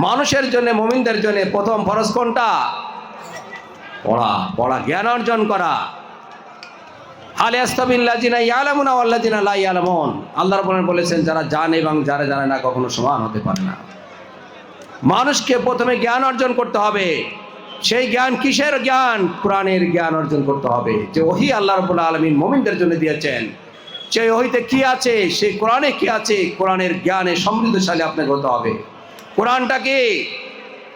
মানুষের জন্য, মুমিনদের জন্য প্রথম ফরজ কোনটা? পড়া, পড়া, জ্ঞান অর্জন করা। হাল ইয়াস্তাবিল্লাযিনা ইয়ালামুনা ওয়াল্লাযিনা লা ইয়ালামুন। আল্লাহ রাব্বুল আলামিন বলেছেন, যারা জানে এবং যারা জানে না কখনো সমান হতে পারে না। মানুষকে প্রথমে জ্ঞান অর্জন করতে হবে। সেই জ্ঞান কিসের জ্ঞান? কোরআনের জ্ঞান অর্জন করতে হবে। যে ওহী আল্লাহ রাব্বুল আলামিন মুমিনদের জন্য দিয়েছেন, সেই ওহীতে কি আছে, সেই কোরআনে কি আছে, কোরআনের জ্ঞানে সমৃদ্ধশালী আপনাকে হতে হবে। কোরআনটা কি?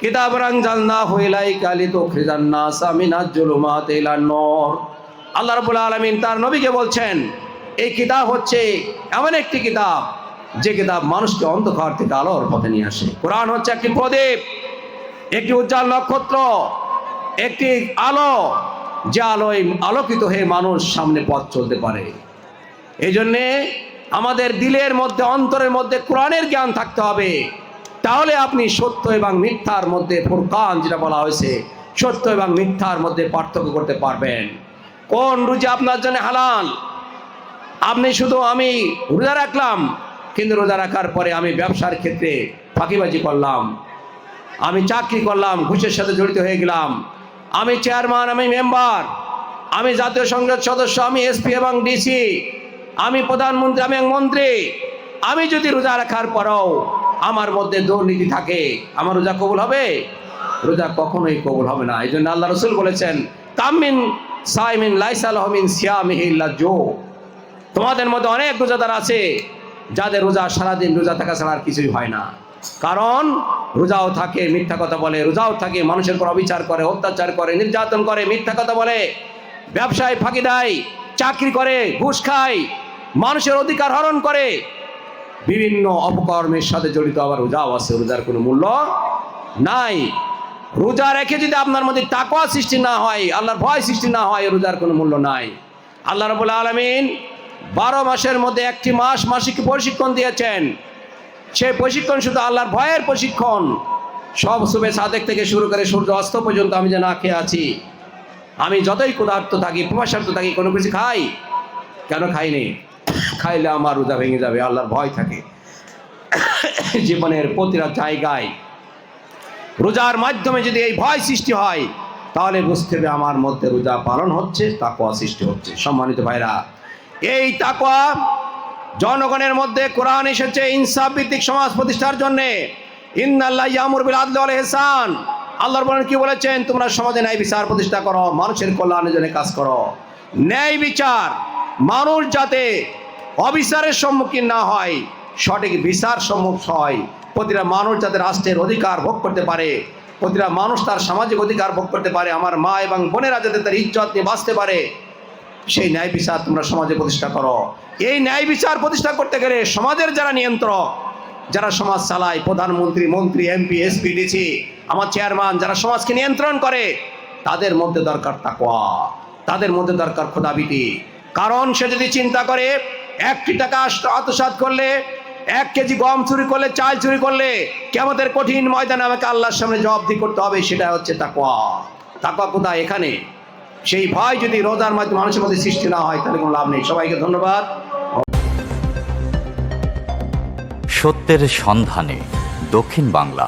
কিতাবুন আনজালনাহু ইলাইকা লিতুখরিজান নাসা মিনাজ জুলুমাতি ইলান নূর। আল্লাহ রাব্বুল আলামিন তার নবীকে বলছেন, এই কিতাব হচ্ছে এমন একটি কিতাব যে কিতাব মানুষকে অন্ধকার থেকে আলোর পথে নিয়ে আসে। কোরআন হচ্ছে একটি প্রদীপ, একটি উজ্জ্বল নক্ষত্র, একটি আলো, যে আলোয় আলোকিত হয়ে মানুষ সামনে পথ চলতে পারে। এই জন্যে আমাদের দিলের মধ্যে, অন্তরের মধ্যে কোরআনের জ্ঞান থাকতে হবে। তাহলে আপনি সত্য এবং মিথ্যার মধ্যে, ফুরকান যেটা বলা হয়েছে, সত্য এবং মিথ্যার মধ্যে পার্থক্য করতে পারবেন। কোন রুজি আপনার জন্য হালাল? আপনি শুধু আমি রোজা রাখলাম, কিন্তু রোজা রাখার পরে আমি ব্যবসার ক্ষেত্রে ফাঁকিবাজি করলাম, আমি চাকরি করলাম, ঘুষের সাথে জড়িত হয়ে গেলাম, আমি চেয়ারম্যান, আমি মেম্বার, আমি জাতীয় সংসদ সদস্য, আমি এসপি এবং ডিসি, আমি প্রধানমন্ত্রী, আমি এক মন্ত্রী, আমি যদি রোজা রাখার পরেও আমার মধ্যে দুর্নীতি থাকে, আমার রোজা কবুল হবে? রোজা কখনোই কবুল হবে না। এই জন্য আল্লাহ রাসূল বলেছেন, কামিন সাইমিন লাইসা লাহু মিন সিয়ামিহি ইল্লা জু। তোমাদের মধ্যে অনেক রোজাদার আছে যাদের রোজা সারাদিন রোজা থাকা ছাড়া আর কিছুই হয় না। কারণ রোজাও থাকে, মিথ্যা কথা বলে, রোজাও থাকে, মানুষের উপর অবিচার করে, অত্যাচার করে, নির্যাতন করে, মিথ্যা কথা বলে, ব্যবসায় ফাঁকি দেয়, চাকরি করে, ঘুষ খায়, মানুষের অধিকার হরণ করে, বিভিন্ন অপকর্মের সাথে জড়িত আবার রোজাও আছে। রোজার কোনো মূল্য নাই। রোজা রেখে যদি আপনার মধ্যে তাকওয়া সৃষ্টি না হয়, আল্লাহর ভয় সৃষ্টি না হয়, রোজার কোনো মূল্য নাই। আল্লাহ রাব্বুল আলামিন 12 মাসের মধ্যে একটি মাস মাসিক প্রশিক্ষণ দিয়েছেন। সেই প্রশিক্ষণ শুধু আল্লাহর ভয়ের প্রশিক্ষণ। সব সুবে সাদেক থেকে শুরু করে সূর্য অস্ত পর্যন্ত আমি যে না খেয়ে আছি, আমি যতই ক্ষুধার্ত থাকি, পিপাসার্ত থাকি, কোনো কিছু খাই, কেন খাইনি? খাইলে আমার রোজা ভেঙে যাবে। আল্লাহর ভয় থাকে জীবনের প্রতিটা জায়গায়। রোজার মাধ্যমে যদি এই ভয় সৃষ্টি হয়, তাহলে বুঝতে হবে আমার মধ্যে রোজা পালন হচ্ছে, তাকওয়া সৃষ্টি হচ্ছে। সম্মানিত ভাইরা, এই তাকওয়া জনগণের মধ্যে, কোরআন এসেছে ইনসাফ ভিত্তিক সমাজ প্রতিষ্ঠার জন্য। ইন্নাল্লাহ ইয়ামুরু বিল আদলি ওয়াল ইহসান। আল্লাহ বলেন, কি বলেছেন? তোমরা সমাজে ন্যায় বিচার প্রতিষ্ঠা করো, মানুষের কল্যাণের জন্য কাজ করো। ন্যায় বিচার, মানুষ যাতে অবিচারের সম্মুখীন না হয়, সঠিক বিচার সম্মুখ হয়। প্রতিটা মানুষ যাতে রাষ্ট্রের অধিকার ভোগ করতে পারে, প্রতিটা মানুষ তার সামাজিক অধিকার ভোগ করতে পারে, আমার মা এবং বোনেরা যাতে তার ইজ্জত নিয়ে বাঁচতে পারে, সেই ন্যায় বিচার তোমরা সমাজে প্রতিষ্ঠা করো। এই ন্যায় বিচার প্রতিষ্ঠা করতে গেলে সমাজের যারা নিয়ন্ত্রক, যারা সমাজ চালায়, প্রধানমন্ত্রী, মন্ত্রী, এমপি, এসপি, ডিসি, আমার চেয়ারম্যান, যারা সমাজকে নিয়ন্ত্রণ করে, তাদের মধ্যে দরকার তাকওয়া, তাদের মধ্যে দরকার খোদাভীতি। কারণ সে যদি চিন্তা করে 1 টাকা আত্মসাৎ করলে, 1 কেজি গম চুরি করলে, চাল চুরি করলে, কিয়ামতের কঠিন ময়দানে আমাকে আল্লাহর সামনে জবাবদিহি করতে হবে, সেটা হচ্ছে তাকওয়া। তাকওয়া কোথায়? এখানে। সেই ভয় যদি রোজার মাধ্যমে মানুষের মধ্যে সৃষ্টি না হয়, তাহলে কোনো লাভ নেই। সবাইকে ধন্যবাদ। সত্যের সন্ধানে দক্ষিণ বাংলা।